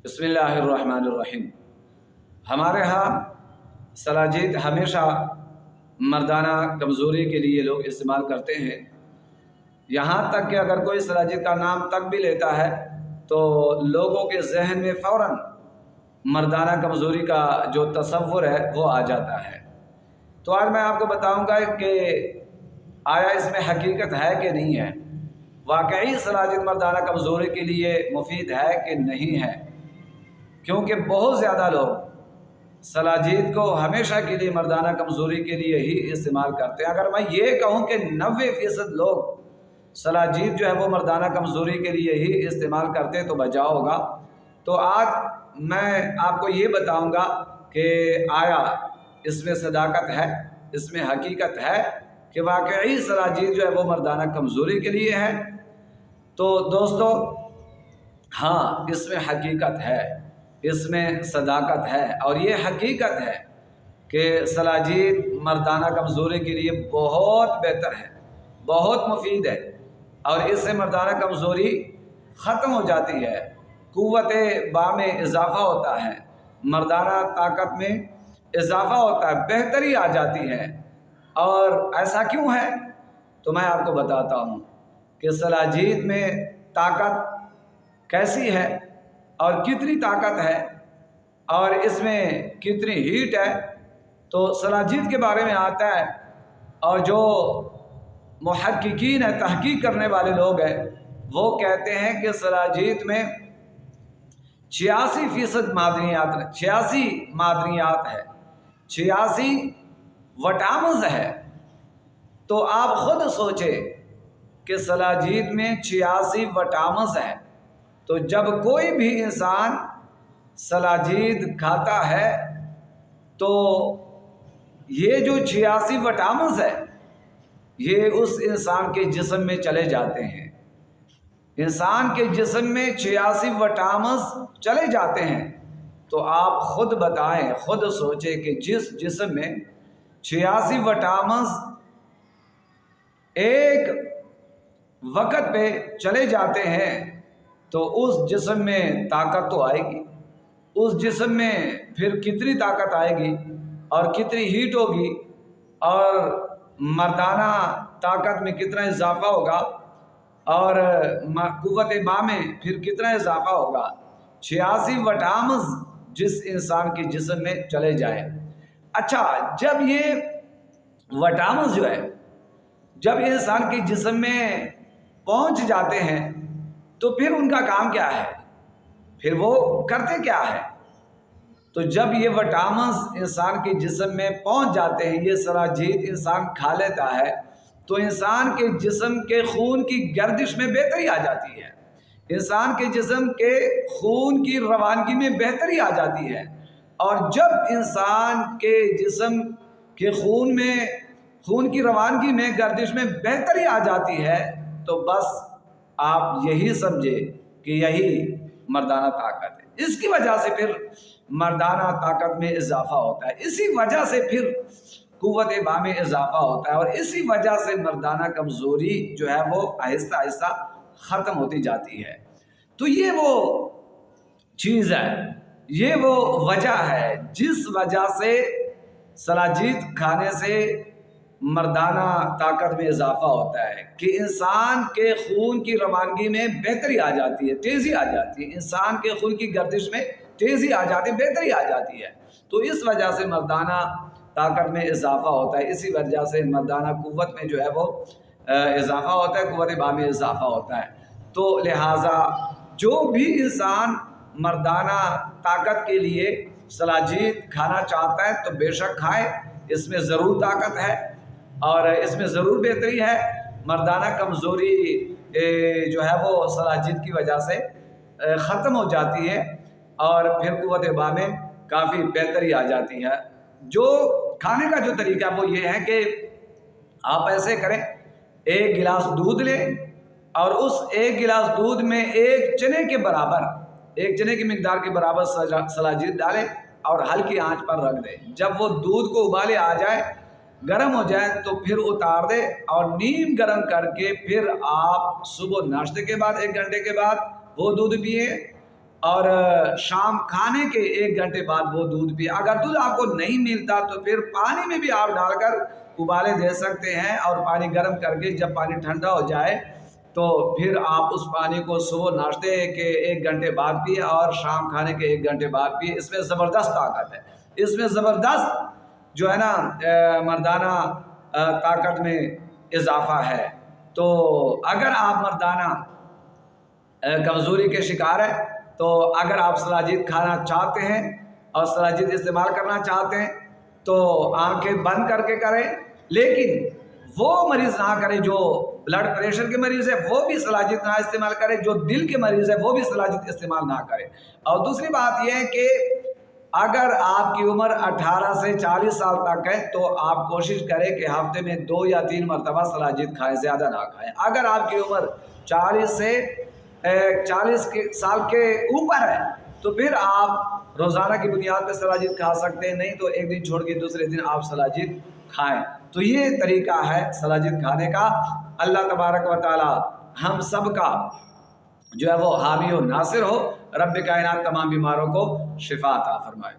بسم اللہ الرحمن الرحیم۔ ہمارے ہاں سلاجید ہمیشہ مردانہ کمزوری کے لیے لوگ استعمال کرتے ہیں، یہاں تک کہ اگر کوئی سلاجید کا نام تک بھی لیتا ہے تو لوگوں کے ذہن میں فوراً مردانہ کمزوری کا جو تصور ہے وہ آ جاتا ہے۔ تو آج میں آپ کو بتاؤں گا کہ آیا اس میں حقیقت ہے کہ نہیں ہے، واقعی سلاجید مردانہ کمزوری کے لیے مفید ہے کہ نہیں ہے، کیونکہ بہت زیادہ لوگ سلاجید کو ہمیشہ کے لیے مردانہ کمزوری کے لیے ہی استعمال کرتے ہیں۔ اگر میں یہ کہوں کہ 90% لوگ سلاجید جو ہے وہ مردانہ کمزوری کے لیے ہی استعمال کرتے ہیں تو بچا ہوگا۔ تو آج میں آپ کو یہ بتاؤں گا کہ آیا اس میں صداقت ہے، اس میں حقیقت ہے کہ واقعی سلاجید جو ہے وہ مردانہ کمزوری کے لیے ہے۔ تو دوستو، ہاں اس میں حقیقت ہے، اس میں صداقت ہے، اور یہ حقیقت ہے کہ سلاجید مردانہ کمزوری کے لیے بہت بہتر ہے، بہت مفید ہے، اور اس سے مردانہ کمزوری ختم ہو جاتی ہے، قوت با میں اضافہ ہوتا ہے، مردانہ طاقت میں اضافہ ہوتا ہے، بہتری آ جاتی ہے۔ اور ایسا کیوں ہے تو میں آپ کو بتاتا ہوں کہ سلاجید میں طاقت کیسی ہے اور کتنی طاقت ہے اور اس میں کتنی ہیٹ ہے۔ تو سلاجید کے بارے میں آتا ہے، اور جو محققین ہیں، تحقیق کرنے والے لوگ ہیں، وہ کہتے ہیں کہ سلاجید میں 86% معدنیات ہے، 86 وٹامنز ہے۔ تو آپ خود سوچیں کہ سلاجید میں 86 وٹامنز ہے، تو جب کوئی بھی انسان سلاجید کھاتا ہے تو یہ جو 86 وٹامنز ہے یہ اس انسان کے جسم میں چلے جاتے ہیں۔ انسان کے جسم میں 86 وٹامنز چلے جاتے ہیں، تو آپ خود بتائیں، خود سوچیں کہ جس جسم میں 86 وٹامنز ایک وقت پہ چلے جاتے ہیں تو اس جسم میں طاقت تو آئے گی، اس جسم میں پھر کتنی طاقت آئے گی اور کتنی ہیٹ ہوگی، اور مردانہ طاقت میں کتنا اضافہ ہوگا، اور قوت با میں پھر کتنا اضافہ ہوگا۔ 86 وٹامنز جس انسان کے جسم میں چلے جائیں۔ اچھا، جب یہ وٹامنز جو ہے جب انسان کے جسم میں پہنچ جاتے ہیں تو پھر ان کا کام کیا ہے، پھر وہ کرتے کیا ہے؟ تو جب یہ وٹامنز انسان کے جسم میں پہنچ جاتے ہیں، یہ سلاجید انسان کھا لیتا ہے، تو انسان کے جسم کے خون کی گردش میں بہتری آ جاتی ہے، انسان کے جسم کے خون کی روانگی میں بہتری آ جاتی ہے۔ اور جب انسان کے جسم کے خون کی روانگی میں، گردش میں بہتری آ جاتی ہے تو بس آپ یہی سمجھے کہ یہی مردانہ طاقت ہے۔ اس کی وجہ سے پھر مردانہ طاقت میں اضافہ ہوتا ہے، اسی وجہ سے پھر قوت با میں اضافہ ہوتا ہے، اور اسی وجہ سے مردانہ کمزوری جو ہے وہ آہستہ آہستہ ختم ہوتی جاتی ہے۔ تو یہ وہ چیز ہے، یہ وہ وجہ ہے جس وجہ سے سلاجید کھانے سے مردانہ طاقت میں اضافہ ہوتا ہے، کہ انسان کے خون کی روانگی میں بہتری آ جاتی ہے، تیزی آ جاتی ہے، انسان کے خون کی گردش میں تیزی آ جاتی ہے، بہتری آ جاتی ہے۔ تو اس وجہ سے مردانہ طاقت میں اضافہ ہوتا ہے، اسی وجہ سے مردانہ قوت میں جو ہے وہ اضافہ ہوتا ہے، قوت با میں اضافہ ہوتا ہے۔ تو لہٰذا جو بھی انسان مردانہ طاقت کے لیے سلاجید کھانا چاہتا ہے تو بے شک کھائے، اس میں ضرور طاقت ہے اور اس میں ضرور بہتری ہے۔ مردانہ کمزوری جو ہے وہ سلاجید کی وجہ سے ختم ہو جاتی ہے، اور پھر قوت با میں کافی بہتری آ جاتی ہے۔ جو کھانے کا جو طریقہ وہ یہ ہے کہ آپ ایسے کریں، 1 گلاس دودھ لیں اور اس 1 گلاس دودھ میں ایک چنے کی مقدار کے برابر سلاجید ڈالیں اور ہلکی آنچ پر رکھ دیں۔ جب وہ دودھ کو ابالے آ جائے، گرم ہو جائے تو پھر اتار دیں، اور نیم گرم کر کے پھر آپ صبح ناشتے کے بعد 1 گھنٹے کے بعد وہ دودھ پیئیں، اور شام کھانے کے 1 گھنٹے بعد وہ دودھ پیے۔ اگر دودھ آپ کو نہیں ملتا تو پھر پانی میں بھی آپ ڈال کر ابالے دے سکتے ہیں، اور پانی گرم کر کے جب پانی ٹھنڈا ہو جائے تو پھر آپ اس پانی کو صبح ناشتے کے 1 گھنٹے بعد پیے اور شام کھانے کے 1 گھنٹے بعد پیے۔ اس میں زبردست طاقت ہے، اس میں زبردست جو ہے نا مردانہ طاقت میں اضافہ ہے۔ تو اگر آپ مردانہ کمزوری کے شکار ہیں تو اگر آپ سلاجید کھانا چاہتے ہیں اور سلاجید استعمال کرنا چاہتے ہیں تو آنکھیں بند کر کے کریں، لیکن وہ مریض نہ کرے جو بلڈ پریشر کے مریض ہے وہ بھی سلاجید نہ استعمال کرے، جو دل کے مریض ہے وہ بھی سلاجید استعمال نہ کرے۔ اور دوسری بات یہ ہے کہ اگر آپ کی عمر 18 سے 40 سال تک ہے تو آپ کوشش کریں کہ ہفتے میں 2 یا 3 مرتبہ سلاجید کھائیں، زیادہ نہ کھائیں۔ اگر آپ کی عمر 40 سال کے اوپر ہے تو پھر آپ روزانہ کی بنیاد پہ سلاجید کھا سکتے ہیں، نہیں تو ایک دن چھوڑ کے دوسرے دن آپ سلاجید کھائیں۔ تو یہ طریقہ ہے سلاجید کھانے کا۔ اللہ تبارک و تعالی ہم سب کا جو ہے وہ حامی و ناصر ہو، رب کائنات تمام بیماروں کو شفا عطا فرمائے۔